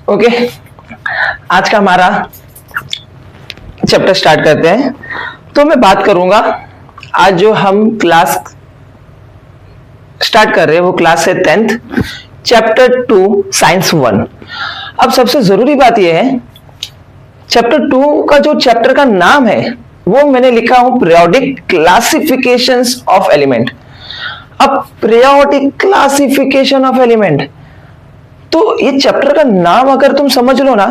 Okay, आज का हमारा चैप्टर स्टार्ट करते हैं। तो मैं बात करूंगा, आज जो हम क्लास स्टार्ट कर रहे हैं वो क्लास है 10th, चैप्टर 2 साइंस 1। अब सबसे जरूरी बात यह है, चैप्टर 2 का जो चैप्टर का नाम है वो मैंने लिखा हूं पीरियोडिक क्लासिफिकेशंस ऑफ एलिमेंट। अब पीरियोडिक क्लासिफिकेशन ऑफ एलिमेंट, तो ये चैप्टर का नाम अगर तुम समझ लो ना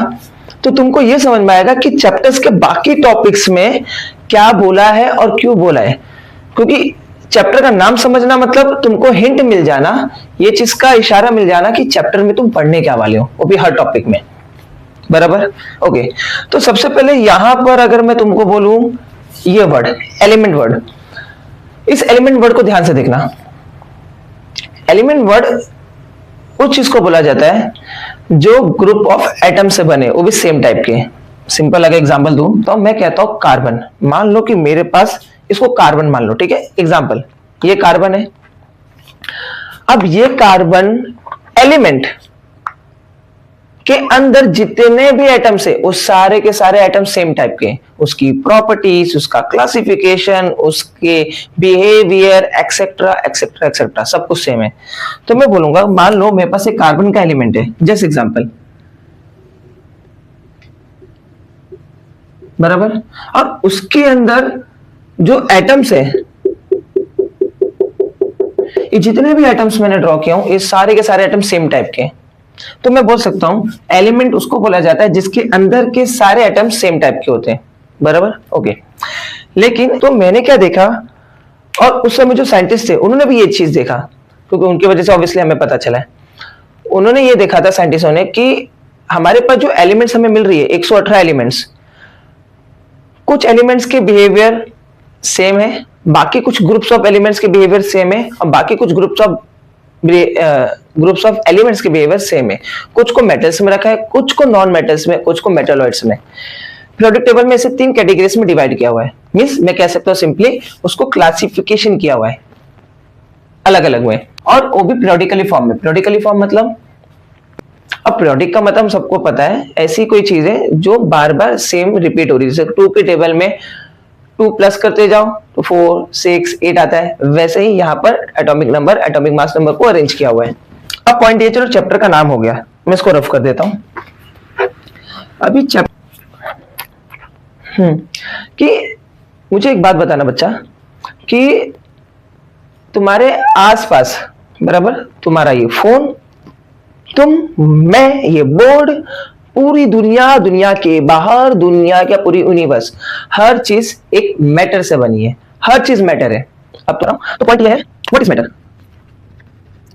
तो तुमको ये समझ में आएगा कि चैप्टर्स के बाकी टॉपिक्स में क्या बोला है और क्यों बोला है। क्योंकि चैप्टर का नाम समझना मतलब तुमको हिंट मिल जाना, ये चीज का इशारा मिल जाना कि चैप्टर में तुम पढ़ने क्या वाले हो, वो भी हर टॉपिक में। बराबर? ओके, तो सबसे पहले यहां पर अगर मैं तुमको बोलूं ये वर्ड एलिमेंट वर्ड, इस एलिमेंट वर्ड को ध्यान से देखना। एलिमेंट वर्ड उस चीज को बोला जाता है जो ग्रुप ऑफ एटम से बने, वो भी सेम टाइप के। सिंपल अगर एग्जांपल दूं तो मैं कहता हूं कार्बन। मान लो कि मेरे पास, इसको कार्बन मान लो, ठीक है, एग्जांपल ये कार्बन है। अब ये कार्बन एलिमेंट के अंदर जितने भी एटम्स है वो सारे के सारे एटम सेम टाइप के, उसकी प्रॉपर्टीज, उसका क्लासिफिकेशन, उसके बिहेवियर एक्सेट्रा एक्सेट्रा एक्सेट्रा सब कुछ सेम है। तो मैं बोलूंगा, मान लो मेरे पास एक कार्बन का एलिमेंट है, जस्ट एग्जांपल, बराबर, और उसके अंदर जो एटम्स है, ये जितने भी एटम्स मैंने ड्रॉ किया हूं ये सारे के सारे एटम सेम टाइप के। तो मैं बोल सकता हूं एलिमेंट उसको बोला जाता है जिसके अंदर के सारे एटम सेम टाइप के होते हैं। बराबर? ओके, लेकिन तो मैंने क्या देखा, और उस समय जो साइंटिस्ट थे उन्होंने भी ये चीज देखा, क्योंकि उनकी वजह से ऑब्वियसली हमें पता चला है। उन्होंने ये देखा था साइंटिस्टों ने कि हमारे पास जो एलिमेंट्स हमें मिल रही है 118 एलिमेंट्स, कुछ एलिमेंट्स के बिहेवियर सेम है, बाकी कुछ ग्रुप्स ऑफ एलिमेंट्स के बिहेवियर सेम है, और बाकी कुछ ग्रुप्स ऑफ एलिमेंट्स के बिहेवियर सेम है। कुछ को मेटल्स में रखा है, कुछ को नॉन मेटल्स में, कुछ को मेटलॉइड्स में। पीरियोडिक टेबल में इसे 3 कैटेगरीज में डिवाइड किया हुआ है। मींस मैं कह सकता हूं सिंपली उसको क्लासिफिकेशन किया हुआ है अलग अलग में, और वो भी पीरियोडिकली फॉर्म में। पीरियोडिकली फॉर्म मतलब, अब पीरियोडिक का मतलब सबको पता है, ऐसी कोई चीज है जो बार बार सेम रिपीट हो रही है। जैसे 2 के टेबल में 2 प्लस करते जाओ तो 4, 6, 8 आता है, वैसे ही यहाँ पर atomic number, atomic mass number को अरेंज किया हुआ है। अब पॉइंट ये, चलो चैप्टर का नाम हो गया, मैं इसको रफ कर देता हूं। अभी कि मुझे एक बात बताना बच्चा, कि तुम्हारे आसपास, बराबर, तुम्हारा ये फोन, तुम, मैं, ये बोर्ड, पूरी दुनिया, दुनिया के बाहर, दुनिया क्या पूरी यूनिवर्स, हर चीज एक मैटर से बनी है। हर चीज मैटर है। अब तो पॉइंट ये है, what is matter?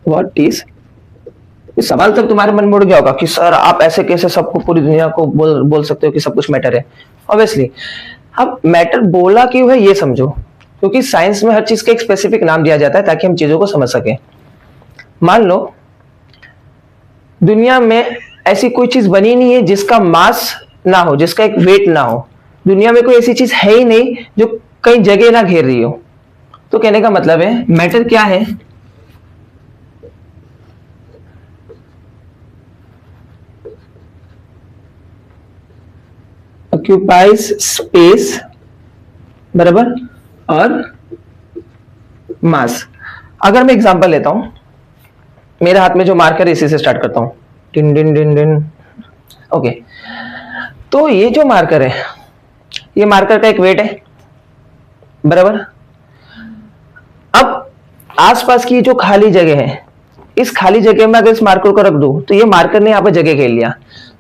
What is, इस सवाल तक तुम्हारे मन में उड़ गया होगा कि सर आप ऐसे कैसे सबको, पूरी दुनिया को बोल सकते हो कि सब कुछ मैटर है। ऑब्वियसली, अब मैटर बोला क्यों है ये समझो, क्योंकि साइंस में हर चीज का एक स्पेसिफिक नाम दिया जाता है ताकि हम चीजों को समझ सकें। मान लो दुनिया में ऐसी कोई चीज बनी नहीं है जिसका मास ना हो, जिसका एक वेट ना हो। दुनिया में कोई ऐसी चीज है ही नहीं जो कहीं जगह ना घेर रही हो। तो कहने का मतलब है मैटर क्या है? ऑक्यूपाइज स्पेस, बराबर, और मास। अगर मैं एग्जांपल लेता हूं, मेरे हाथ में जो मार्कर है इसी से स्टार्ट करता हूं, डिन डिन डिन डिन। ओके, तो ये जो मार्कर है, ये मार्कर का एक वेट है, बराबर। अब आसपास की जो खाली जगह है, इस खाली जगह में अगर इस मार्कर को रख दूं तो ये मार्कर ने यहां पर जगह घेर लिया,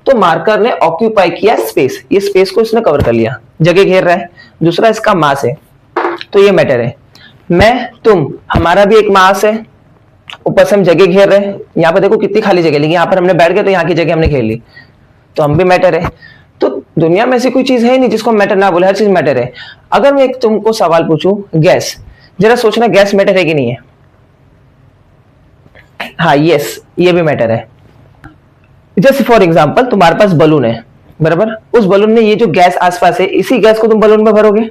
तो मार्कर ने ऑक्यूपाई किया स्पेस, ये स्पेस को इसने कवर कर लिया, जगह घेर रहा है। दूसरा इसका मास है, तो ये मैटर है। मैं, तुम, हमारा भी एक मास है, ऊपर से हम जगह घेर रहे हैं। यहाँ पर देखो कितनी खाली जगह, लेकिन यहाँ पर हमने बैठ गए तो यहाँ की जगह हमने घेर ली, तो हम भी मैटर है। तो दुनिया में ऐसी कोई चीज है नहीं जिसको मैटर ना बोले, हर चीज मैटर है। अगर मैं एक तुमको सवाल पूछूं, गैस, जरा सोचना गैस मैटर है कि नहीं है? हाँ, यस, ये भी मैटर है। जस्ट फॉर एग्जाम्पल, तुम्हारे पास बलून है, बराबर, उस बलून में ये जो गैस आसपास है, इसी गैस को तुम बलून में भरोगे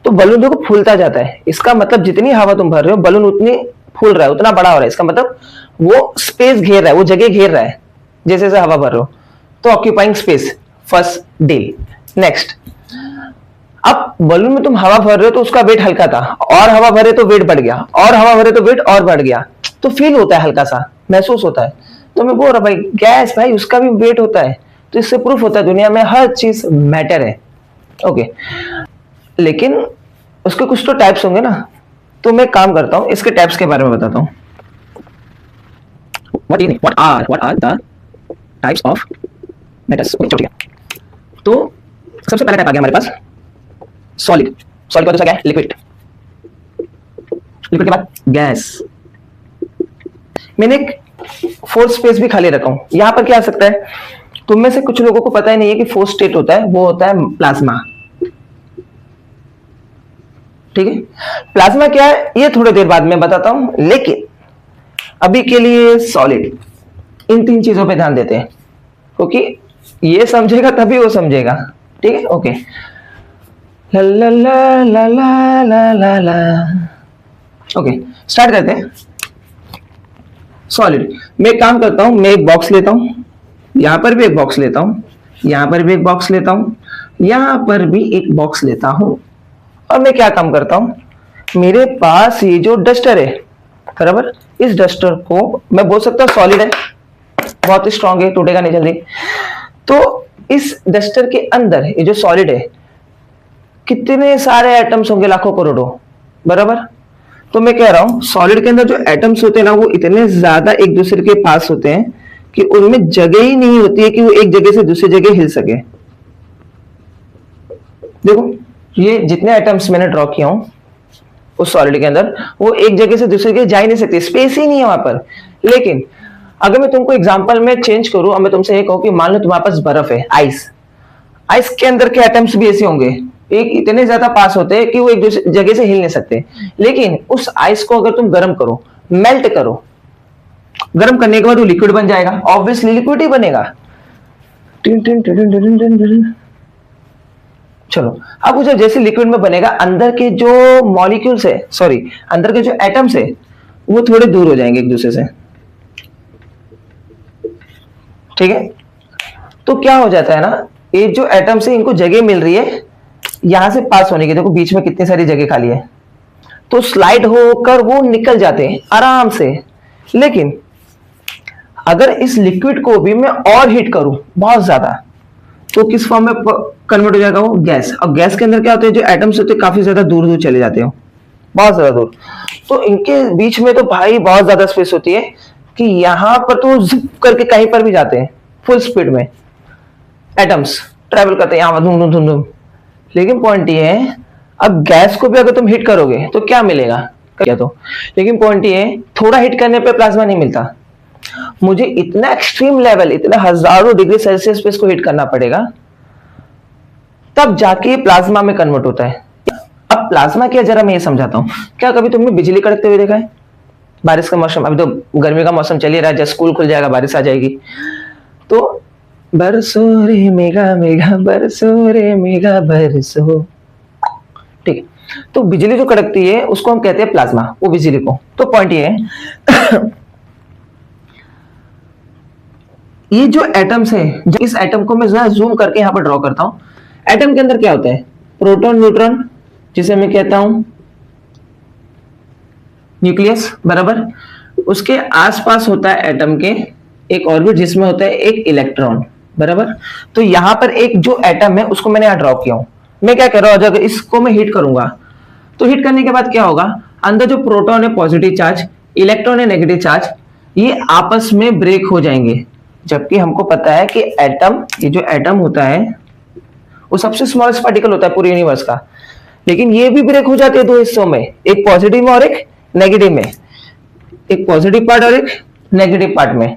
तो बलून देखो फूलता जाता है। इसका मतलब जितनी हवा तुम भर रहे हो, बलून उतनी फूल रहा है, उतना बड़ा हो रहा है। इसका मतलब वो स्पेस घेर रहा है, वो जगह घेर रहा है, जैसे जैसे हवा भर रहे हो, तो occupying space, first deal. Next, अब बलून में तुम हवा भर रहे हो तो उसका वेट हल्का था, और हवा भरे तो वेट बढ़ गया, और हवा भरे तो वेट और बढ़ गया, तो फील होता है, हल्का सा महसूस होता है। तो मैं बोल रहा भाई गैस भाई उसका भी वेट होता है, तो इससे प्रूफ होता है दुनिया में हर चीज मैटर है। ओके, लेकिन उसके कुछ तो टाइप्स होंगे ना, तो मैं काम करता हूं इसके टाइप्स के बारे में बताता हूं। what are the types of metals? तो सबसे पहला टाइप आ गया हमारे पास सॉलिड। सॉलिड का दूसरा क्या है? लिक्विड। लिक्विड के बाद गैस। मैंने एक फोर्थ स्पेस भी खाली रखा हूं, यहां पर क्या आ सकता है? तुम में से कुछ लोगों को पता ही नहीं है कि फोर्थ स्टेट होता है, वो होता है प्लाज्मा। ठीक है, प्लाज्मा क्या है ये थोड़ी देर बाद में बताता हूं, लेकिन अभी के लिए सॉलिड, इन तीन चीजों पे ध्यान देते हैं, क्योंकि ये समझेगा तभी वो समझेगा। ठीक है, ओके। ला ला ला ला ला ला ला ला। ओके, स्टार्ट करते हैं। सॉलिड, मैं एक काम करता हूं, मैं एक बॉक्स लेता हूं, यहां पर भी एक बॉक्स लेता हूं, यहां पर भी एक बॉक्स लेता हूं, यहां पर भी एक बॉक्स लेता हूं, और मैं क्या काम करता हूं, मेरे पास ये जो डस्टर है, बराबर, इस डस्टर को मैं बोल सकता हूं सॉलिड है, बहुत स्ट्रांग है, टूटेगा नहीं जल्दी। तो इस डस्टर के अंदर ये जो सॉलिड है, कितने सारे एटम्स होंगे, लाखों करोड़ों, बराबर। तो मैं कह रहा हूं सॉलिड के अंदर जो एटम्स होते हैं ना, वो इतने ज्यादा एक दूसरे के पास होते हैं कि उनमें जगह ही नहीं होती है कि वो एक जगह से दूसरी जगह हिल सके। देखो ये जितने एटम्स मैंने ड्रॉ किया हूं उस सॉलिड के अंदर, वो एक जगह से दूसरी जगह जा ही नहीं सकते, स्पेस ही नहीं है वहां पर। लेकिन अगर मैं तुमको एग्जांपल में चेंज करूं और मैं तुमसे ये कहूं कि मान लो तुम्हारे पास बर्फ है, आइस, आइस के अंदर के एटम्स भी ऐसे होंगे, एक इतने ज्यादा पास होते हैं कि वो एक दूसरी जगह से हिल नहीं सकते। लेकिन उस आइस को अगर तुम गर्म करो, मेल्ट करो, गर्म करने के बाद वो लिक्विड बन जाएगा, ऑब्वियसली लिक्विड ही बनेगा। चलो, अब वो जब जैसे लिक्विड में बनेगा, अंदर के जो मॉलिक्यूल्स है, सॉरी अंदर के जो एटम्स है, वो थोड़े दूर हो जाएंगे एक दूसरे से। ठीक है, तो क्या हो जाता है ना, ये जो एटम्स है इनको जगह मिल रही है यहां से पास होने की, देखो बीच में कितनी सारी जगह खाली है, तो स्लाइड होकर वो निकल जाते हैं आराम से। लेकिन अगर इस लिक्विड को भी मैं और हीट करूं बहुत ज्यादा, तो किस फॉर्म में कन्वर्ट हो जाएगा? वो गैस। और गैस के अंदर क्या होते हैं, जो एटम्स होते हैं काफी ज्यादा दूर दूर चले जाते हो, बहुत ज्यादा दूर, तो इनके बीच में तो भाई बहुत ज्यादा स्पेस होती है कि यहां पर तो जिप करके कहीं पर भी जाते हैं, फुल स्पीड में एटम्स ट्रेवल करते हैं यहां धूम धूम धूम धूम। लेकिन पॉइंट ये है, अब गैस को भी अगर तुम हिट करोगे तो क्या मिलेगा? क्या तो, लेकिन पॉइंट ये है, थोड़ा हिट करने पे प्लाज्मा नहीं मिलता, मुझे इतना एक्सट्रीम लेवल, इतना हजारों डिग्री सेल्सियस पे इसको हिट करना पड़ेगा, तब जाके प्लाज्मा में कन्वर्ट होता है। अब प्लाज्मा क्या, जरा मैं ये समझाता हूं। क्या कभी तुमने बिजली कड़कते हुए देखा है? बारिश का मौसम, अभी तो गर्मी का मौसम चल ही रहा है, जब स्कूल खुल जाएगा बारिश आ जाएगी, तो बरसो रे मेघा मेघा बरसो रे मेघा बरसो। ठीक है, तो बिजली जो कड़कती है उसको हम कहते हैं प्लाज्मा, वो बिजली को। तो पॉइंट ये है ये जो एटम्स है, इस एटम को मैं जरा जूम करके यहां पर ड्रॉ करता हूं। एटम के अंदर क्या होता है? प्रोटॉन न्यूट्रॉन, जिसे मैं कहता हूं न्यूक्लियस, बराबर। उसके आसपास होता है एटम के एक ऑर्बिट, जिसमें होता है एक इलेक्ट्रॉन, बराबर। तो यहां पर एक जो एटम है उसको मैंने यहां ड्रॉ किया हूं। मैं क्या कर रहा हूं, अगर इसको मैं हीट करूंगा तो हीट करने के बाद क्या होगा, अंदर जो प्रोटॉन है पॉजिटिव चार्ज, इलेक्ट्रॉन है नेगेटिव चार्ज, ये आपस में ब्रेक हो जाएंगे। जबकि हमको पता है कि एटम, ये जो एटम होता है वो सबसे स्मॉलेस्ट पार्टिकल होता है पूरे यूनिवर्स का, लेकिन ये भी ब्रेक हो जाते हैं दो हिस्सों में, एक पॉजिटिव में और एक नेगेटिव में, एक पॉजिटिव पार्ट और एक नेगेटिव पार्ट में।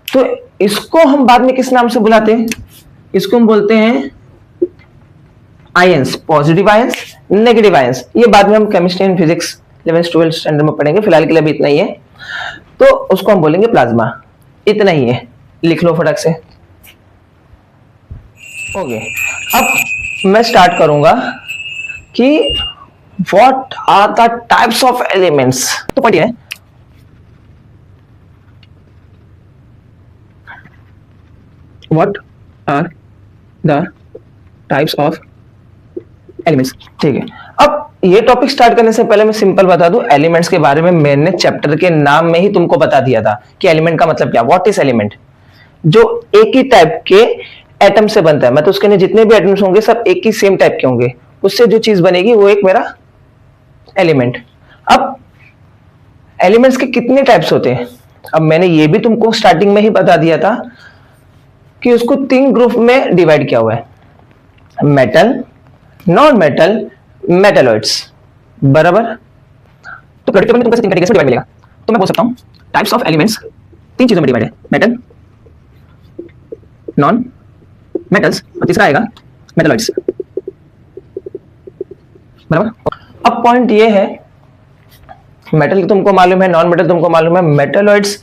तो इसको हम बाद में किस नाम से बुलाते हैं? इसको हम बोलते हैं ions, positive ions, negative ions. ये बाद में हम chemistry and physics 11th 12th standard में पढ़ेंगे, फिलहाल के लिए अभी इतना ही है। तो उसको हम बोलेंगे प्लाज्मा, इतना ही है, लिख लो फटक से। ओके, अब मैं स्टार्ट करूंगा कि what are the types of elements. तो पढ़िए, what are the types of elements. ठीक है, अब ये टॉपिक स्टार्ट करने से पहले मैं सिंपल बता दूं एलिमेंट्स के बारे में। मैंने चैप्टर के नाम में ही तुमको बता दिया था कि एलिमेंट का मतलब क्या, व्हाट इज एलिमेंट। जो एक ही टाइप के एटम से बनता है, मतलब उसके अंदर जितने भी एटम्स होंगे सब एक ही सेम टाइप के होंगे, उससे जो चीज बनेगी वो एक मेरा एलिमेंट। अब एलिमेंट्स के कितने टाइप्स होते हैं, अब मैंने ये भी तुमको स्टार्टिंग में ही बता दिया था कि उसको 3 ग्रुप में डिवाइड किया हुआ है, मेटल, नॉन मेटल, मेटलॉइड्स, बराबर। तो क्रिटिकल में तुमको 3 कैटेगरीज में डिवाइड मिलेगा। तो मैं बोल सकता हूं टाइप्स ऑफ एलिमेंट्स 3 चीजों में डिवाइड है, मेटल, नॉन मेटल्स और तीसरा आएगा मेटलॉइड्स, बराबर। अब पॉइंट ये है, मेटल तुमको मालूम है, नॉन मेटल तुमको मालूम है, मेटलॉइड्स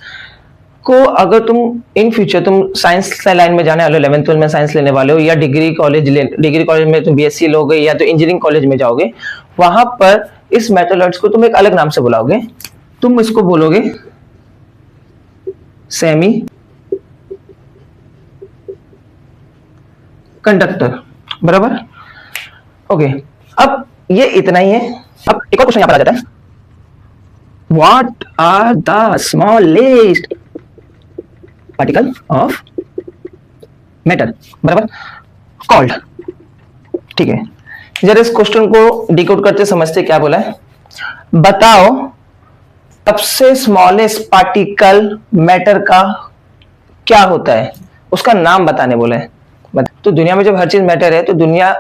को अगर तुम इन फ्यूचर तुम साइंस लाइन में जाने वाले हो, 11th 12th में साइंस लेने वाले हो, या डिग्री कॉलेज में तुम बीएससी लोगे या तो इंजीनियरिंग कॉलेज में जाओगे, वहां पर इस मेटलॉइड्स को तुम एक अलग नाम से बुलाओगे। तुम इसको बोलोगे सेमी कंडक्टर, बराबर। ओके, अब ये इतना ही है। अब एक और क्वेश्चन यहां पर आ जाता है, what are the smallest particle of matter, बराबर, कॉल्ड। ठीक है, जरा इस क्वेश्चन को डिकोड करते समझते क्या बोला है। बताओ सबसे स्मॉलेस्ट पार्टिकल मैटर का क्या होता है, उसका नाम बताने बोला है। तो दुनिया में जब हर चीज मैटर है, तो दुनिया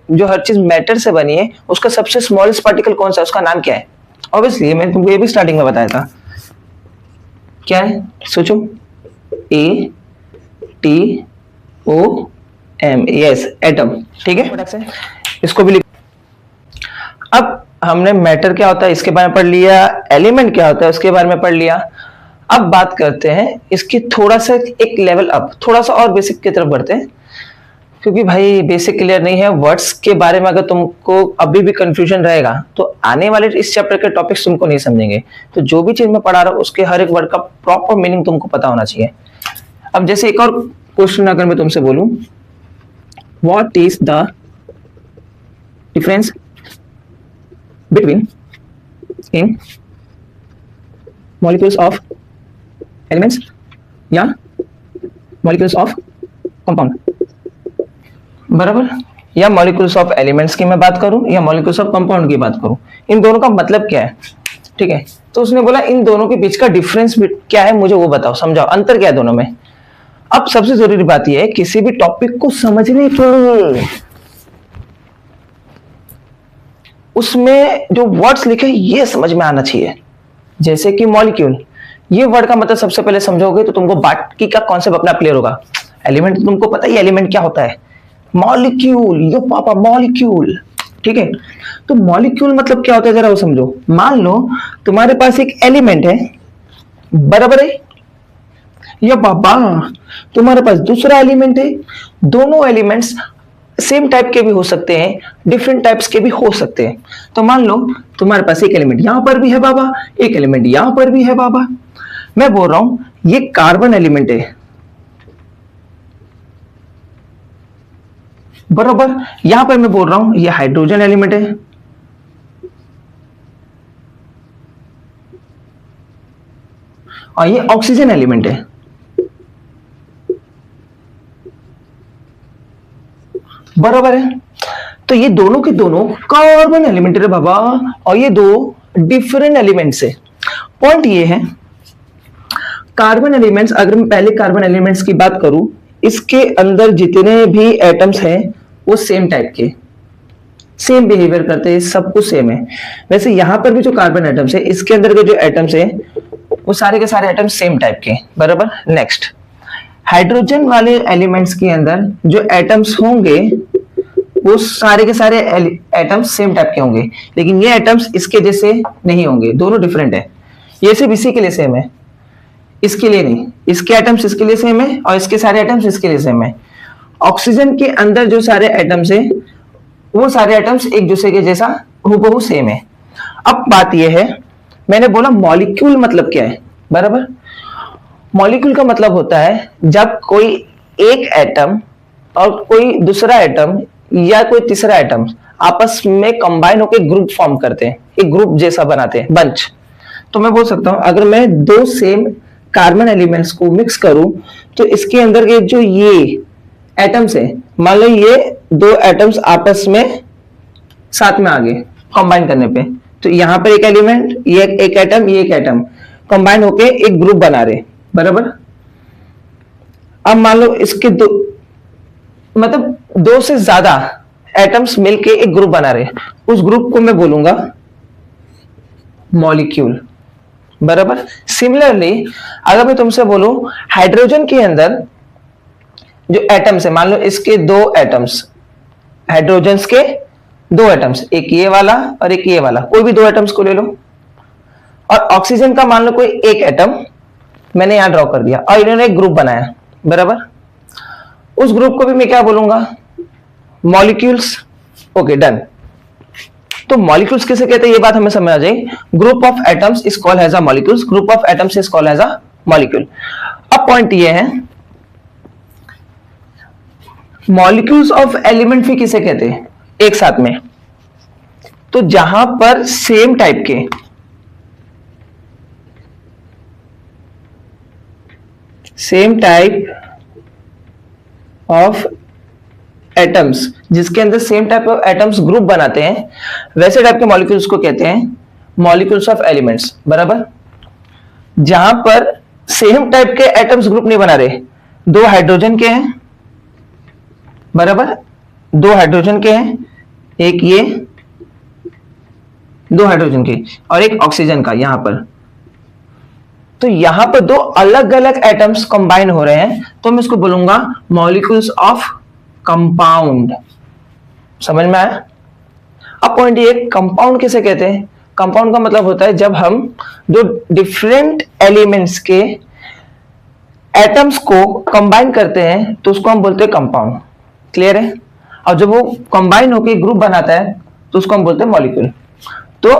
जो हर चीज मैटर से बनी है उसका सबसे स्मॉलेस्ट पार्टिकल कौन सा है, उसका नाम क्या है। ऑब्वियसली मैंने तुमको ये भी स्टार्टिंग में बताया था, क्या है, सोचो, A T O M, yes, atom. ठीक है, इसको भी लिख। अब हमने मैटर क्या होता है इसके बारे में पढ़ लिया, एलिमेंट क्या होता है उसके बारे में पढ़ लिया। अब बात करते हैं इसकी थोड़ा सा एक लेवल अप, थोड़ा सा और बेसिक की तरफ बढ़ते हैं, क्योंकि भाई बेसिक क्लियर नहीं है। वर्ड्स के बारे में अगर तुमको अभी भी कंफ्यूजन रहेगा तो आने वाले इस चैप्टर के टॉपिक्स तुमको नहीं समझेंगे। तो जो भी चीज मैं पढ़ा रहा हूं उसके हर एक वर्ड का प्रॉपर मीनिंग तुमको पता होना चाहिए। अब जैसे एक और क्वेश्चन अगर मैं तुमसे बोलूं, what is the difference between in molecules of elements या मॉलिक्यूल्स ऑफ कंपाउंड, बराबर, या मॉलिक्यूल्स ऑफ एलिमेंट्स की मैं बात करूं या मॉलिक्यूल्स ऑफ कंपाउंड की बात करूं, इन दोनों का मतलब क्या है। ठीक है, तो उसने बोला इन दोनों के बीच का डिफरेंस क्या है मुझे वो बताओ, समझाओ अंतर क्या है दोनों में। अब सबसे जरूरी बात यह है किसी भी टॉपिक को समझने के उसमें जो वर्ड्स लिखे ये समझ में आना चाहिए। जैसे कि मॉलिक्यूल, ये वर्ड का मतलब सबसे पहले समझोगे तो तुमको बाकी का कॉन्सेप्ट अपना क्लियर होगा। एलिमेंट तुमको पता ही एलिमेंट क्या होता है, मॉलिक्यूल, यो पापा मॉलिक्यूल। ठीक है, तो मॉलिक्यूल मतलब क्या होता है जरा वो समझो। मान लो तुम्हारे पास एक एलिमेंट है, बराबर है, या पापा तुम्हारे पास दूसरा एलिमेंट है। दोनों एलिमेंट्स सेम टाइप के भी हो सकते हैं, डिफरेंट टाइप्स के भी हो सकते हैं। तो मान लो तुम्हारे पास एक एलिमेंट यहां पर भी है बाबा, एक एलिमेंट यहां पर भी है बाबा। मैं बोल रहा हूं ये कार्बन एलिमेंट है, बराबर। यहां पर मैं बोल रहा हूं ये हाइड्रोजन एलिमेंट है, और ये ऑक्सीजन एलिमेंट है, बराबर है। तो ये दोनों के दोनों कार्बन एलिमेंट है बाबा, और ये दो डिफरेंट एलिमेंट्स है। पॉइंट ये है कार्बन एलिमेंट्स, अगर मैं पहले कार्बन एलिमेंट्स की बात करूं, इसके अंदर जितने भी एटम्स हैं वो सेम टाइप के, सेम बिहेवियर करते हैं, सब कुछ सेम है। वैसे यहां पर भी जो कार्बन एटम्स है इसके अंदर के जो एटम्स है वो सारे के सारे एटम्स सेम टाइप के, बराबर। नेक्स्ट, हाइड्रोजन वाले एलिमेंट्स के अंदर जो एटम्स होंगे वो सारे के सारे एटम्स सेम टाइप के होंगे, लेकिन ये एटम्स इसके जैसे नहीं होंगे, दोनों डिफरेंट है। ये सिर्फ इसी के लिए सेम है, इसके लिए नहीं। इसके एटम्स इसके लिए सेम है और इसके सारे एटम्स इसके लिए सेम है। ऑक्सीजन के अंदर जो सारे एटम्स है वो सारे एटम्स एक दूसरे के जैसा हूबहू सेम है। अब बात यह है, मैंने बोला मॉलिक्यूल मतलब क्या है, बराबर। मॉलिक्यूल का मतलब होता है जब कोई एक एटम और कोई दूसरा एटम या कोई तीसरा एटम आपस में कंबाइन होकर ग्रुप फॉर्म करते हैं, एक ग्रुप जैसा बनाते हैं, बंच। तो मैं बोल सकता हूं अगर मैं दो सेम कार्बन एलिमेंट्स को मिक्स करूं तो इसके अंदर के जो ये एटम्स है, मान लो ये दो एटम्स आपस में साथ में आ गए कंबाइन करने पे, तो यहां पर एक एलिमेंट, ये एक एटम, ये एक एटम कंबाइन होके एक ग्रुप बना रहे, बराबर। अब मान लो इसके दो, मतलब दो से ज्यादा एटम्स मिलके एक ग्रुप बना रहे, उस ग्रुप को मैं बोलूंगा मॉलिक्यूल, बराबर। सिमिलरली अगर मैं तुमसे बोलूं हाइड्रोजन के अंदर जो एटम्स है, मान लो इसके दो एटम्स, हाइड्रोजन के दो एटम्स, एक ये वाला और एक ये वाला, कोई भी दो एटम्स को ले लो। और ऑक्सीजन का मान लो कोई एक एटम मैंने यहां ड्रॉ कर दिया और इन्होंने एक ग्रुप बनाया, बराबर। उस ग्रुप को भी मैं क्या बोलूंगा, मॉलिक्यूल्स। Okay, done. तो मॉलिक्यूल्स किसे कहते हैं ये बात हमें समझ आ जाए। Group of atoms is called as a molecules, group of atoms is called as a molecule. अब पॉइंट ये है मॉलिक्यूल्स ऑफ एलिमेंट भी किसे कहते हैं एक साथ में, तो जहां पर सेम टाइप के सेम टाइप ऑफ एटम्स, जिसके अंदर same type of atoms group बनाते हैं, वैसे टाइप के मॉलिक्यूल्स को कहते हैं मॉलिक्यूल्स ऑफ एलिमेंट्स, बराबर। जहां पर सेम टाइप के एटम्स ग्रुप नहीं बना रहे, दो हाइड्रोजन के हैं, बराबर, दो हाइड्रोजन के हैं, एक ये, दो हाइड्रोजन के और एक ऑक्सीजन का यहां पर, तो यहां पर दो अलग अलग एटम्स कंबाइन हो रहे हैं, तो मैं इसको बोलूंगा मॉलिक्यूल्स ऑफ कंपाउंड। समझ में आया? अब पॉइंट ये, कंपाउंड किसे कहते हैं? कंपाउंड का मतलब होता है जब हम दो डिफरेंट एलिमेंट्स के एटम्स को कंबाइन करते हैं तो उसको हम बोलते हैं कंपाउंड। क्लियर है? और जब वो कंबाइन होकर ग्रुप बनाता है तो उसको हम बोलते हैं मॉलिक्यूल। तो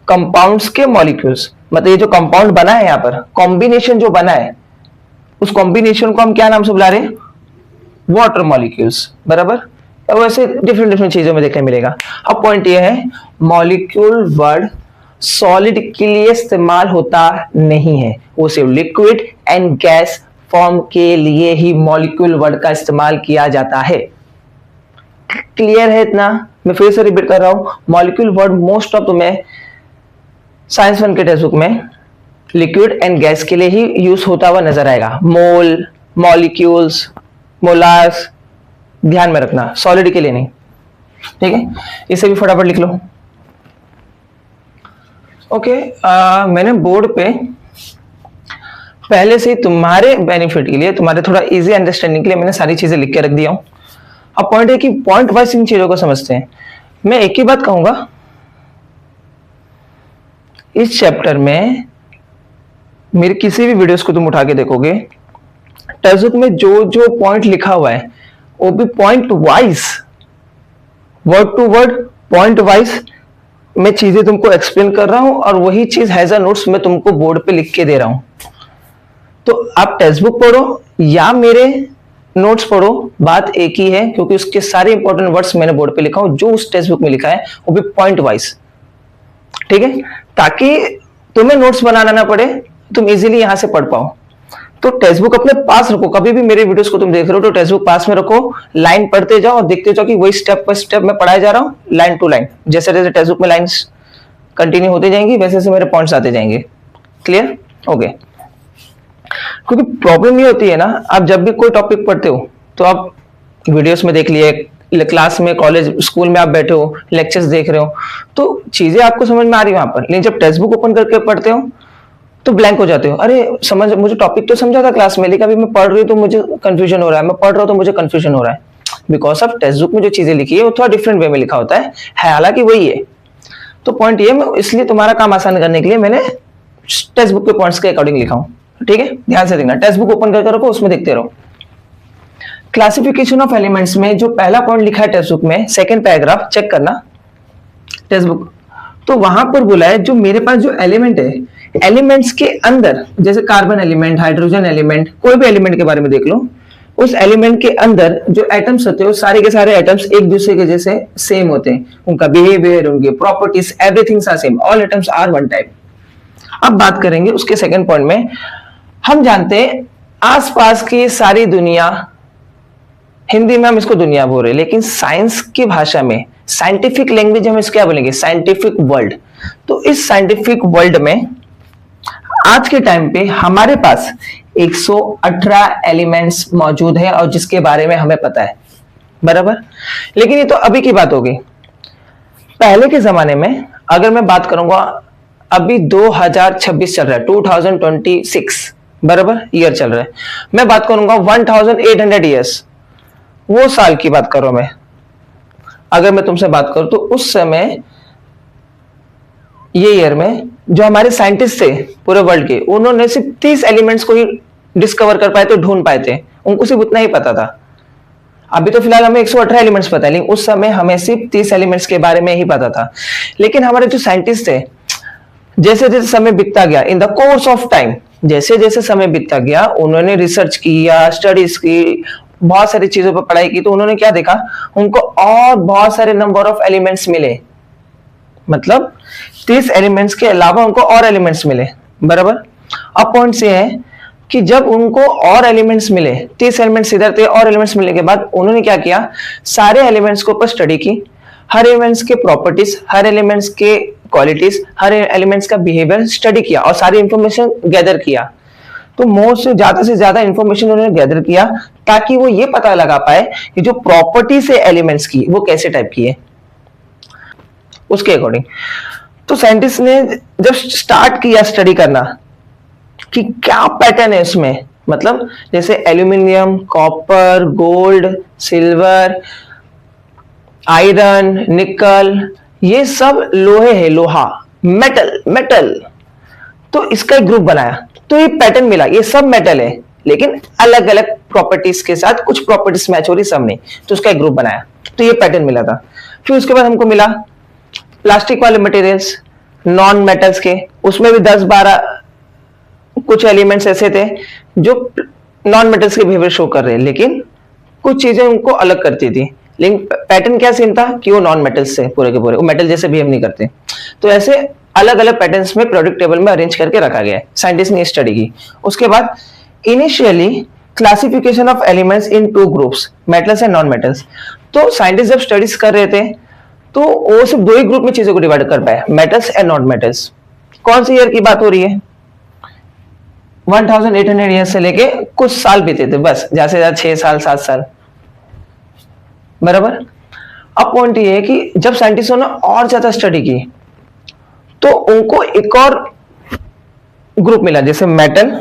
कंपाउंड्स के मॉलिक्यूल्स, मतलब ये जो कंपाउंड बना है यहाँ पर, कॉम्बिनेशन जो बना है, उस कॉम्बिनेशन को हम क्या नाम से बुला रहे हैं? वाटर मॉलिक्यूल्स, बराबर। अब वैसे डिफरेंट डिफरेंट चीजों में देखने मिलेगा। अब पॉइंट ये है मॉलिक्यूल वर्ड सॉलिड के लिए इस्तेमाल होता नहीं है, वो सिर्फ लिक्विड एंड गैस फॉर्म के लिए ही मॉलिक्यूल वर्ड का इस्तेमाल किया जाता है। क्लियर है इतना? मैं फिर से रिपीट कर रहा हूं, मॉलिक्यूल वर्ड मोस्ट ऑफ तुम्हें साइंस 1 के टेक्स्ट बुक में लिक्विड एंड गैस के लिए ही यूज होता हुआ नजर आएगा। मोल, मॉलिक्यूल्स, मोलार्स, ध्यान में रखना, सॉलिड के लिए नहीं। ठीक है, इसे भी फटाफट लिख लो। ओके, मैंने बोर्ड पे पहले से तुम्हारे बेनिफिट के लिए, तुम्हारे थोड़ा इजी अंडरस्टैंडिंग के लिए मैंने सारी चीजें लिख के रख दिया हूं। अब पॉइंट है कि पॉइंट वाइज इन चीजों को समझते हैं। मैं एक ही बात कहूंगा, इस चैप्टर में मेरे किसी भी वीडियोस को तुम उठा के देखोगे, टेक्स्ट बुक में जो जो पॉइंट लिखा हुआ है वो भी point wise, word to word, point wise मैं चीजें तुमको एक्सप्लेन कर रहा हूं और वही चीज हैज अ नोट्स मैं तुमको बोर्ड पे लिख के दे रहा हूं। तो आप टेक्स्ट बुक पढ़ो या मेरे नोट्स पढ़ो, बात एक ही है, क्योंकि उसके सारे इंपॉर्टेंट वर्ड्स मैंने बोर्ड पे लिखा हूं, जो उस टेक्स्ट बुक में लिखा है वो भी पॉइंट वाइज। ठीक है, ताकि तुम्हें नोट्स बनाना ना पड़े, तुम इजीली यहां से पढ़ पाओ। तो टेक्स्ट बुक अपने पास रखो, कभी भी मेरे वीडियोस को तुम देख रहे हो तो टेक्स्ट बुक पास में रखो, लाइन पढ़ते जाओ और देखते जाओ कि वही स्टेप बाय स्टेप मैं पढ़ाया जा रहा हूं, लाइन टू लाइन। जैसे जैसे टेक्स्ट बुक में लाइंस कंटिन्यू होती जाएंगी वैसे वैसे मेरे पॉइंट्स आते जाएंगे। क्लियर? ओके। क्योंकि प्रॉब्लम ये होती है ना, आप जब भी कोई टॉपिक पढ़ते हो तो आप वीडियोस में देख लिए, क्लास में, कॉलेज, स्कूल में आप बैठे हो, लेक्चर्स देख रहे हो, तो चीजें आपको समझ में आ रही है वहां पर, लेकिन जब टेक्स्ट बुक ओपन करके पढ़ते हो तो ब्लैंक हो जाते हो। अरे समझ, मुझे टॉपिक तो समझा था क्लास में, लेकिन अभी मैं पढ़ रही हूँ तो मुझे कंफ्यूजन हो रहा है, मैं पढ़ रहा हूँ तो मुझे कंफ्यूजन हो रहा है, बिकॉज ऑफ टेक्स्ट बुक में जो चीजें लिखी है वो थोड़ा डिफरेंट वे में लिखा होता है, हालांकि वही है। तो पॉइंट ये, मैं इसलिए तुम्हारा काम आसान करने के लिए मैंने टेक्स्ट बुक के पॉइंट्स के अकॉर्डिंग लिखा हूँ। ठीक है, ध्यान से देखना, टेक्स्ट बुक ओपन करके रखो, उसमें देखते रहो। क्लासिफिकेशन ऑफ एलिमेंट्स में जो पहला पॉइंट लिखा है टेक्स्ट बुक में, सेकंड पैराग्राफ चेक करना टेक्स्ट बुक, तो वहां पर बोला है जो मेरे पास जो एलिमेंट है, एलिमेंट्स के अंदर जैसे कार्बन एलिमेंट, हाइड्रोजन एलिमेंट, कोई भी एलिमेंट के बारे में देख लो, उस एलिमेंट के अंदर जो एटम्स होते हैं वो सारे के सारे एटम्स एक दूसरे के जैसे सेम होते हैं, उनका बिहेवियर, उनकी properties, everything are same, all atoms are one type. अब बात करेंगे उसके सेकंड पॉइंट में। हम जानते हैं आसपास की सारी दुनिया, हिंदी में हम इसको दुनिया बोल रहे हैं, लेकिन साइंस की भाषा में, साइंटिफिक लैंग्वेज हम इसको क्या बोलेंगे, साइंटिफिक वर्ल्ड। तो इस साइंटिफिक वर्ल्ड में आज के टाइम पे हमारे पास 118 एलिमेंट्स मौजूद है और जिसके बारे में हमें पता है, बराबर। लेकिन ये तो अभी की बात होगी। पहले के जमाने में अगर मैं बात करूंगा, अभी 2026 चल रहा है, 2026 बराबर ईयर चल रहा है, मैं बात करूंगा 1800 ईयर्स, वो साल की बात कर रहा हूं मैं। अगर मैं तुमसे बात करूं तो उस समय ये ईयर में जो हमारे साइंटिस्ट थे पूरे वर्ल्ड के, उन्होंने सिर्फ 30 एलिमेंट्स को ही डिस्कवर कर पाए थे, ढूंढ पाए थे, उनको सिर्फ उतना ही पता था। अभी तो फिलहाल हमें 118 एलिमेंट्स पता है, लेकिन उस समय हमें सिर्फ 30 एलिमेंट्स के बारे में ही पता था। लेकिन हमारे जो साइंटिस्ट थे, जैसे जैसे समय बीतता गया, in the course of time, जैसे जैसे समय बीतता गया, उन्होंने रिसर्च किया, स्टडीज की, बहुत सारी चीजों पर पढ़ाई की, तो उन्होंने क्या देखा, उनको और बहुत सारे नंबर ऑफ एलिमेंट्स मिले। मतलब 30 एलिमेंट्स के अलावा उनको और एलिमेंट्स मिले, बराबर। अब पॉइंट ये है कि जब उनको और एलिमेंट्स मिले, 30 एलिमेंट्स इधर थे, और एलिमेंट्स मिलने के बाद उन्होंने क्या किया, सारे एलिमेंट्स के ऊपर स्टडी की, हर एलिमेंट्स के प्रॉपर्टीज, हर एलिमेंट्स के क्वालिटीज, हर एलिमेंट्स का बिहेवियर स्टडी किया और सारी इंफॉर्मेशन गैदर किया। तो मोस्ट से ज्यादा इंफॉर्मेशन उन्होंने गैदर किया ताकि वो ये पता लगा पाए कि जो प्रॉपर्टीज है एलिमेंट्स की वो कैसे टाइप की है, उसके अकॉर्डिंग। तो साइंटिस्ट ने जब स्टार्ट किया स्टडी करना कि क्या पैटर्न है उसमें, मतलब जैसे aluminium, copper, gold, silver, iron, निकल, ये सब लोहे है, लोहा, मेटल। तो इसका एक ग्रुप बनाया, तो ये पैटर्न मिला, ये सब मेटल है लेकिन अलग अलग प्रॉपर्टीज के साथ, कुछ प्रॉपर्टीज मैच हो रही, सब नहीं, तो उसका एक ग्रुप बनाया, तो ये पैटर्न मिला था। फिर उसके बाद हमको मिला प्लास्टिक वाले मटेरियल्स, नॉन मेटल्स के, उसमें भी 10-12 कुछ एलिमेंट्स ऐसे थे जो नॉन मेटल्स के बिहेवियर शो कर रहे हैं, लेकिन कुछ चीजें उनको अलग करती थी। लेकिन पैटर्न क्या सीन था कि वो नॉन मेटल्स से पूरे के पूरे, वो मेटल जैसे बिहेव नहीं करते। तो ऐसे अलग अलग पैटर्न्स में पीरियोडिक टेबल में अरेंज करके रखा गया है, साइंटिस्ट ने स्टडी की। उसके बाद initially classification of elements in 2 groups, metals and non metals. तो साइंटिस्ट जब स्टडीज कर रहे थे तो वो सिर्फ 2 ही ग्रुप में चीजों को डिवाइड कर पाए, मेटल्स एंड नॉन मेटल्स। कौन सी ईयर की बात हो रही है, 1800 ईयर से लेके कुछ साल बीते थे, बस ज्यादा से ज्यादा 6 साल 7 साल, बराबर। अब पॉइंट ये है कि जब साइंटिस्टों ने और ज्यादा स्टडी की तो उनको एक और ग्रुप मिला, जैसे मेटल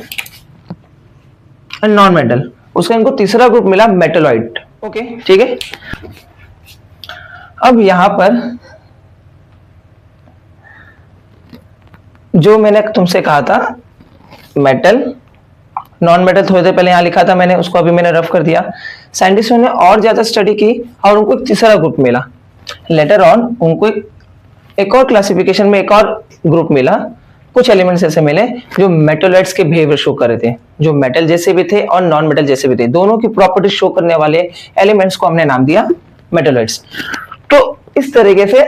एंड नॉन मेटल, उसका इनको तीसरा ग्रुप मिला मेटलॉइड। ओके, ठीक है। अब यहां पर जो मैंने तुमसे कहा था मेटल, नॉन मेटल थोड़ी देर पहले यहां लिखा था मैंने, उसको अभी मैंने रफ कर दिया। साइंटिस्टों ने और ज्यादा स्टडी की और उनको एक तीसरा ग्रुप मिला। लेटर ऑन उनको एक और क्लासिफिकेशन में एक और ग्रुप मिला, कुछ एलिमेंट्स ऐसे मिले जो मेटलॉइड्स के बिहेवियर शो कर रहे थे, जो मेटल जैसे भी थे और नॉन मेटल जैसे भी थे, दोनों की प्रॉपर्टी शो करने वाले एलिमेंट्स को हमने नाम दिया मेटलॉइड्स। तो इस तरीके से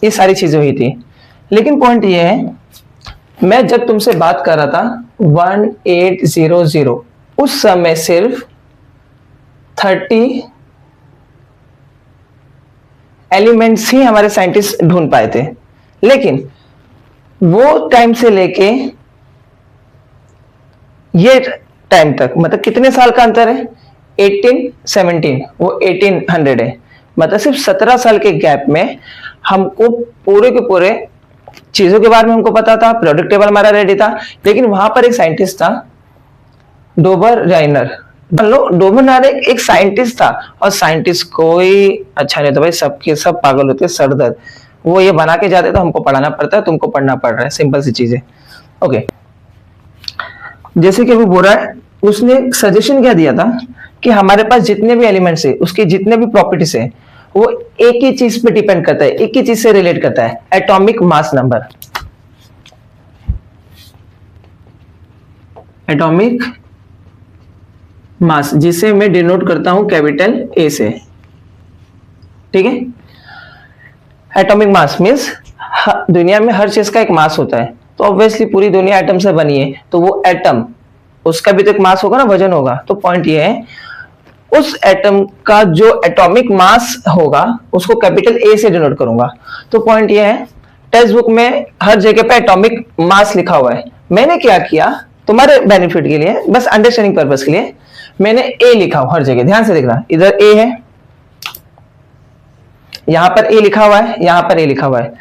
ये सारी चीजें हुई थी। लेकिन पॉइंट ये है, मैं जब तुमसे बात कर रहा था 1800, उस समय सिर्फ 30 एलिमेंट्स ही हमारे साइंटिस्ट ढूंढ पाए थे। लेकिन वो टाइम से लेके ये टाइम तक, मतलब कितने साल का अंतर है, 1817, वो 1800 है, मतलब सिर्फ 17 साल के गैप में हमको पूरे के पूरे चीजों के बारे में हमको पता था, पीरियोडिक टेबल हमारा रेडी था। लेकिन वहां पर एक साइंटिस्ट था, डोबर राइनर। डोबर राइनर एक साइंटिस्ट था, और साइंटिस्ट कोई अच्छा नहीं था भाई, सबके सब पागल होते, सरदर्द, वो ये बना के जाते तो हमको पढ़ाना पड़ता है, तुमको पढ़ना पड़ रहा है, सिंपल सी चीज है। ओके, जैसे कि अभी बोल रहा है, उसने सजेशन क्या दिया था कि हमारे पास जितने भी एलिमेंट्स है, उसके जितने भी प्रॉपर्टीज है, वो एक ही चीज पे डिपेंड करता है, एक ही चीज से रिलेट करता है, atomic mass number. Atomic mass, जिसे मैं डिनोट करता हूं कैपिटल ए से, ठीक है। एटॉमिक मास मीन्स दुनिया में हर चीज का एक मास होता है, तो ऑब्वियसली पूरी दुनिया एटम से बनी है, तो वो एटम, उसका भी तो एक मास होगा ना, वजन होगा। तो पॉइंट ये है, उस एटम का जो एटॉमिक मास होगा उसको कैपिटल ए से डिनोट करूंगा। तो पॉइंट ये है, टेक्स्ट बुक में हर जगह पे एटॉमिक मास लिखा हुआ है, मैंने क्या किया तुम्हारे बेनिफिट के लिए, बस अंडरस्टैंडिंग पर्पस के लिए, मैंने ए लिखा हूं हर जगह। ध्यान से देखना, इधर ए है, यहां पर ए लिखा हुआ है, यहां पर ए लिखा हुआ है।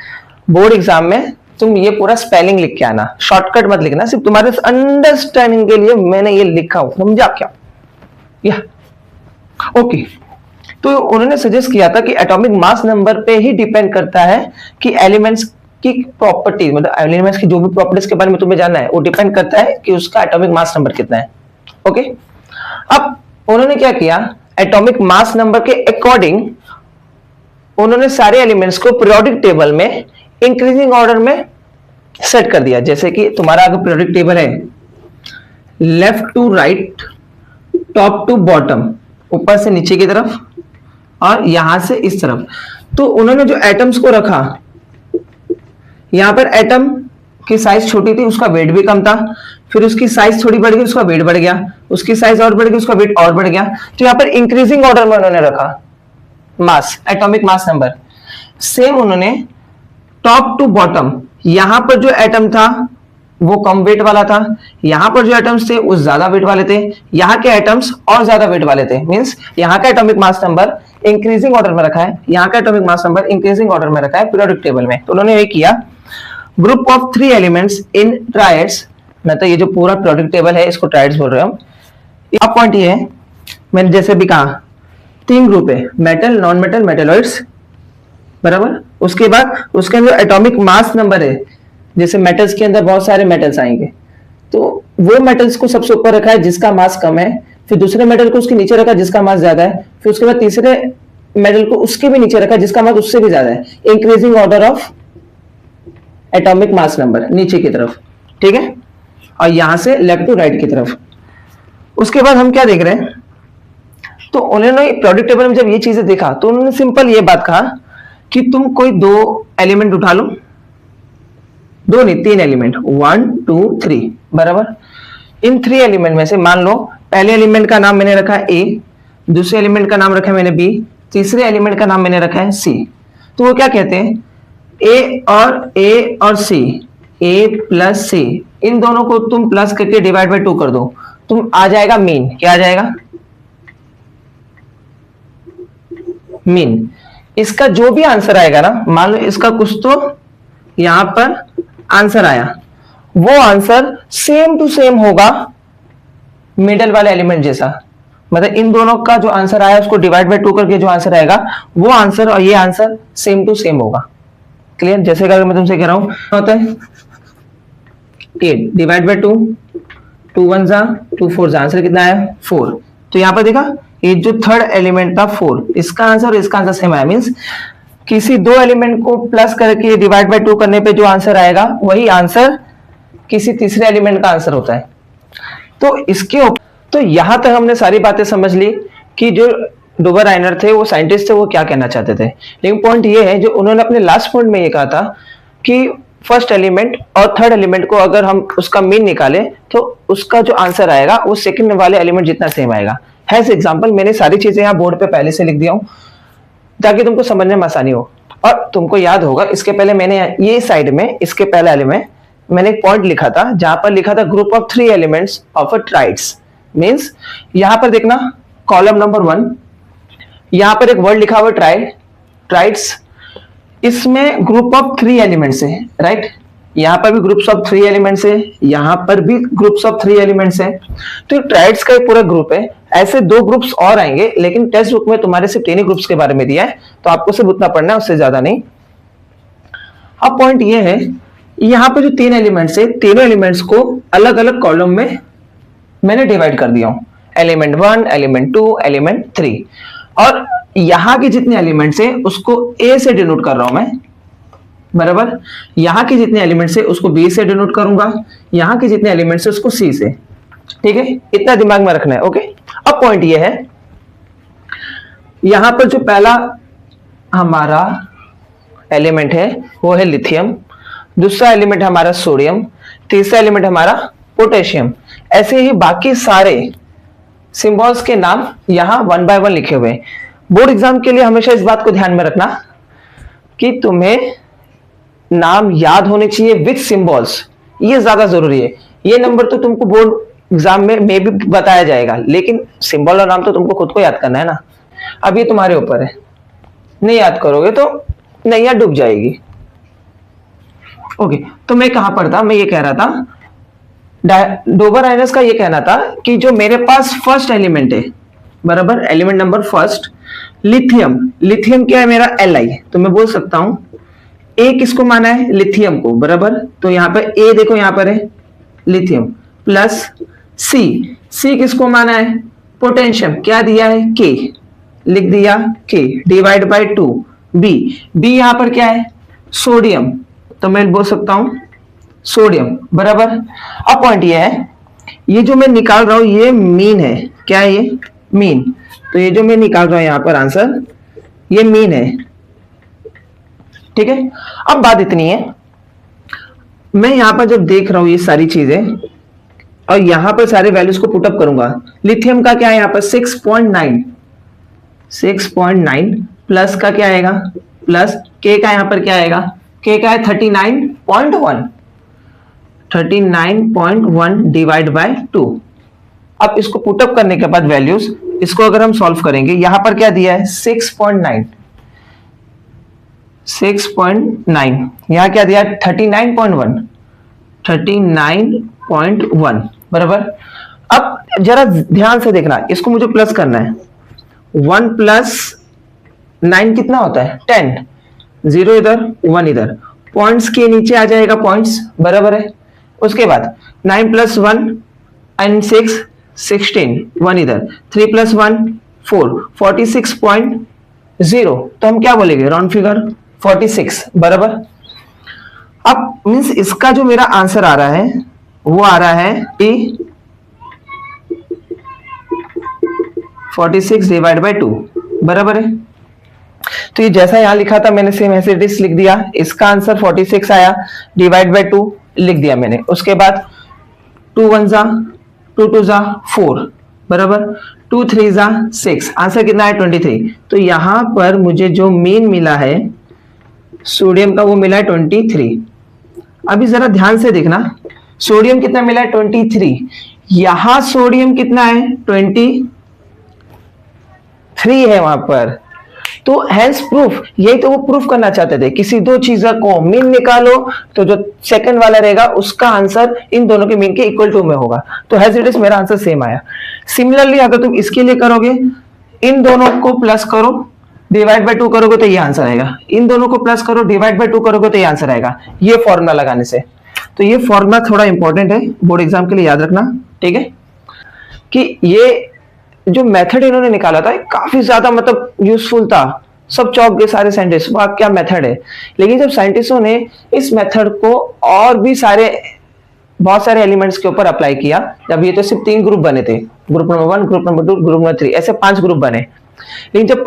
बोर्ड एग्जाम में तुम ये पूरा स्पेलिंग लिख के आना, शॉर्टकट मत लिखना, सिर्फ तुम्हारे अंडरस्टैंडिंग के लिए मैंने ये लिखा हूं, समझा क्या? या ओके। तो उन्होंने सजेस्ट किया था कि एटॉमिक मास नंबर पे ही डिपेंड करता है कि एलिमेंट्स की प्रॉपर्टी, मतलब एलिमेंट्स की जो भी प्रॉपर्टीज के बारे में तुम्हें जानना है वो डिपेंड करता है कि उसका एटॉमिक मास नंबर कितना है। ओके, अब उन्होंने क्या किया, एटॉमिक मास नंबर के अकॉर्डिंग उन्होंने सारे एलिमेंट्स को पीरियोडिक टेबल में इंक्रीजिंग ऑर्डर में सेट कर दिया। जैसे कि तुम्हारा अगर पीरियोडिक टेबल है, left to right, top to bottom, ऊपर से नीचे की तरफ और यहां से इस तरफ, तो उन्होंने जो एटम्स को रखा, यहां पर एटम की साइज छोटी थी, उसका वेट भी कम था, फिर उसकी साइज थोड़ी बढ़ गई, उसका वेट बढ़ गया, उसकी साइज और बढ़ गई, उसका वेट और बढ़ गया। तो यहां पर इंक्रीजिंग ऑर्डर में उन्होंने रखा मास, एटॉमिक मास नंबर। सेम उन्होंने टॉप टू बॉटम, यहां पर जो एटम था वो कम वेट वाला था, यहां पर जो एटम्स थे वो ज्यादा वेट वाले थे, यहां के एटम्स और ज्यादा वेट वाले थे। मींस यहां का atomic mass number increasing order में रखा है, यहां का atomic mass number increasing order में रखा है पीरियोडिक टेबल में। तो उन्होंने ये किया, group of 3 elements in triads, मतलब ये जो पूरा पीरियोडिक टेबल है इसको ट्रायड्स बोल रहे हैं हम। अब पॉइंट ये है, मैंने जैसे भी कहा 3 ग्रुप है, मेटल, नॉन मेटल, मेटलॉइड्स, बराबर। उसके बाद उसके अंदर एटॉमिक मास नंबर है, जैसे मेटल्स के अंदर बहुत सारे मेटल्स आएंगे, तो वो मेटल्स को सबसे ऊपर रखा है जिसका मास कम है, फिर दूसरे मेटल को उसके नीचे रखा जिसका मास ज्यादा है, फिर उसके बाद तीसरे मेटल को उसके भी नीचे रखा जिसका मास उससे भी ज्यादा है, increasing order of atomic mass number नीचे की तरफ, ठीक है, और यहां से लेफ्ट टू राइट की तरफ। उसके बाद हम क्या देख रहे हैं, तो उन्होंने पीरियोडिक टेबल में जब ये चीजें देखा तो उन्होंने सिंपल ये बात कहा कि तुम कोई 2 एलिमेंट उठा लो, 2 नहीं 3 एलिमेंट, 1 2 3, बराबर। इन 3 एलिमेंट में से मान लो पहले एलिमेंट का नाम मैंने रखा है ए, दूसरे एलिमेंट का नाम रखा है मैंने बी, तीसरे एलिमेंट का नाम मैंने रखा है सी। तो वो क्या कहते हैं, ए और सी, ए प्लस सी, इन दोनों को तुम प्लस करके डिवाइड बाय 2 कर दो, तुम आ जाएगा मीन। क्या आ जाएगा? मीन। इसका जो भी आंसर आएगा ना, मान लो इसका कुछ तो यहां पर आंसर आया, वो आंसर सेम टू सेम होगा मिडल वाले एलिमेंट जैसा, मतलब इन दोनों का जो आंसर आया उसको डिवाइड बाय 2 करके जो आंसर आएगा वो आंसर और ये आंसर सेम टू सेम होगा। क्लियर? जैसे अगर मैं तुमसे कह रहा हूं होता है 8 डिवाइड बाय 2, 2 1 जा 2 4 जा, आंसर कितना आया 4। तो यहां पर देखा, ये जो थर्ड एलिमेंट था 4, इसका आंसर और इसका आंसर सेम आया। मींस किसी 2 एलिमेंट को प्लस करके डिवाइड बाय 2 करने पे जो आंसर आएगा वही आंसर किसी तीसरे एलिमेंट का आंसर होता है। तो इसके तो यहां तक हमने सारी बातें समझ ली कि जो डुबर राइनर थे वो साइंटिस्ट थे, वो क्या कहना चाहते थे। लेकिन पॉइंट ये है, जो उन्होंने अपने लास्ट पॉइंट में ये कहा था कि फर्स्ट एलिमेंट और थर्ड एलिमेंट को अगर हम उसका मीन निकाले तो उसका जो आंसर आएगा वो सेकंड वाले एलिमेंट जितना सेम आएगा। एज एग्जांपल मैंने सारी चीजें यहाँ बोर्ड पे पहले से लिख दिया हूं ताकि तुमको समझने में आसानी हो। और तुमको याद होगा इसके पहले मैंने ये साइड में इसके पहले एलिमेंट मैंने एक पॉइंट लिखा था जहां पर लिखा था group of 3 elements of a triads. Means यहां पर देखना कॉलम नंबर 1, यहां पर एक वर्ड लिखा हुआ ट्राइड, ट्राइड्स, इसमें ग्रुप ऑफ 3 एलिमेंट्स है, राइट। यहां पर भी ग्रुप्स ऑफ 3 एलिमेंट्स है, यहां पर भी ग्रुप्स ऑफ 3 एलिमेंट्स है। तो ट्राइड्स का एक पूरा ग्रुप है। ऐसे 2 ग्रुप्स और आएंगे, लेकिन टेक्स्ट बुक में तुम्हारे सिर्फ 3 ही ग्रुप्स के बारे में दिया है, तो आपको सिर्फ उतना पढ़ना है, उससे ज्यादा नहीं। अब पॉइंट ये है, यहां पे जो 3 एलिमेंट्स है, तीनों एलिमेंट्स को अलग अलग कॉलम में मैंने डिवाइड कर दिया हूं, एलिमेंट 1, एलिमेंट 2, एलिमेंट 3। और यहां के जितने एलिमेंट्स है उसको ए से डिनोट कर रहा हूं मैं, बराबर। यहां के जितने एलिमेंट्स है उसको बी से डिनोट करूंगा, यहां के जितने एलिमेंट्स है उसको सी से, ठीक है। इतना दिमाग में रखना है, ओके। अब पॉइंट ये है, यहां पर जो पहला हमारा एलिमेंट है वो है लिथियम, दूसरा एलिमेंट है हमारा सोडियम, तीसरा एलिमेंट हमारा पोटेशियम। ऐसे ही बाकी सारे सिंबल्स के नाम यहां 1 बाय 1 लिखे हुए हैं। बोर्ड एग्जाम के लिए हमेशा इस बात को ध्यान में रखना कि तुम्हें नाम याद होने चाहिए विथ सिंबल्स, ये ज्यादा जरूरी है। ये नंबर तो तुमको बोर्ड एग्जाम में भी बताया जाएगा, लेकिन सिंबल और नाम तो तुमको खुद को याद करना है ना। अब ये तुम्हारे ऊपर है, नहीं याद करोगे तो नैया डूब जाएगी। ओके, तो मैं कहां पर था, मैं ये कह रहा था डोबर-आइनस का ये कहना था कि जो मेरे पास फर्स्ट एलिमेंट है, बराबर, element number first lithium, lithium क्या है मेरा Li, तो मैं बोल सकता हूं ए किसको माना है, लिथियम को, बराबर। तो यहां पर ए देखो यहां पर है लिथियम, प्लस सी किसको माना है, पोटेशियम, क्या दिया है के, लिख दिया के, डिवाइड बाय 2 बी यहां पर क्या है सोडियम, तो मैं बोल सकता हूं सोडियम, बराबर। अब पॉइंट ये है, ये जो मैं निकाल रहा हूं ये मीन है, क्या है ये मीन, तो ये जो मैं निकाल रहा हूं यहां पर आंसर ये मीन है, ठीक है। अब बात इतनी है, मैं यहां पर जब देख रहा हूं ये सारी चीजें और यहां पर सारे वैल्यूज को पुटअप करूंगा, लिथियम का क्या है यहां पर 6.9 प्लस का क्या आएगा, प्लस के का यहां पर क्या आएगा, के का है 39.1 डिवाइड बाय 2। अब इसको पुटअप करने के बाद वैल्यूज, इसको अगर हम सॉल्व करेंगे, यहां पर क्या दिया है 6.9, यहां क्या दिया 39.1, बराबर। अब जरा ध्यान से देखना, इसको मुझे प्लस करना है, 1 प्लस 9 कितना होता है 10, 0 इधर 1 इधर, पॉइंट्स के नीचे आ जाएगा पॉइंट्स, बराबर है। उसके बाद 9 प्लस 1 एंड 6 16, 1 इधर, 3 प्लस 1 4, 46.0, तो हम क्या बोलेंगे राउंड फिगर 46, बराबर। अब मींस इसका जो मेरा आंसर आ रहा है वो आ रहा है 46 डिवाइड बाय 2, बराबर है। तो ये जैसा यहां लिखा था मैंने सेम ऐसे डिस लिख दिया, इसका आंसर 46 आया, डिवाइड बाय 2 लिख दिया मैंने। उसके बाद 2 1 जा 2 2 जा 4, बराबर, 2 3 जा 6, आंसर कितना है 23। तो यहां पर मुझे जो मीन मिला है सोडियम का वो मिला है 23। अभी जरा ध्यान से देखना, सोडियम कितना मिला है 23, यहां सोडियम कितना है 23 है वहां पर, तो हेंस प्रूफ, यही तो वो प्रूफ करना चाहते थे, किसी दो चीजों को मीन निकालो तो जो सेकंड वाला रहेगा उसका आंसर इन दोनों के मीन के इक्वल टू में होगा, तो हेज इट इज मेरा आंसर सेम आया। सिमिलरली अगर तुम इसके लिए करोगे, इन दोनों को प्लस करो डिवाइड बाय 2 करोगे तो ये आंसर आएगा, इन दोनों को प्लस करो डिवाइड बाय 2 करोगे तो ये आंसर आएगा, ये फॉर्मूला लगाने से। तो ये फॉर्मूला थोड़ा इंपॉर्टेंट है, बोर्ड एग्जाम के लिए याद रखना, ठीक है। कि ये जो मेथड इन्होंने निकाला था काफी ज्यादा मतलब यूजफुल था, सब चौंक गए सारे साइंटिस्ट, वाह क्या मेथड है। लेकिन जब साइंटिस्टों ने इस मेथड को और भी बहुत सारे एलिमेंट्स के ऊपर अप्लाई किया, जब ये तो सिर्फ 3 ग्रुप बने थे, group number 1, group number 2, group number 3, ऐसे 5 ग्रुप बने। लेकिन जब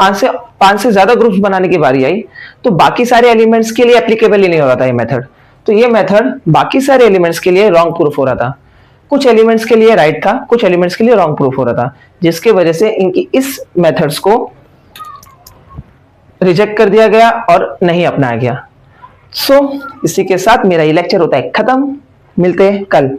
5 से ज्यादा ग्रुप्स बनाने की बारी आई तो बाकी सारे एलिमेंट्स के लिए एप्लीकेबल ही नहीं हो रहा था ये मेथड। तो ये मेथड बाकी सारे एलिमेंट्स के लिए रॉन्ग प्रूफ हो रहा था, कुछ एलिमेंट्स के लिए राइट था, कुछ एलिमेंट्स के लिए रॉन्ग प्रूफ हो रहा था, जिसके वजह से इनकी इस मेथड्स को रिजेक्ट कर दिया गया और नहीं अपनाया गया। इसी के साथ मेरा ये लेक्चर होता है खत्म, मिलते हैं कल।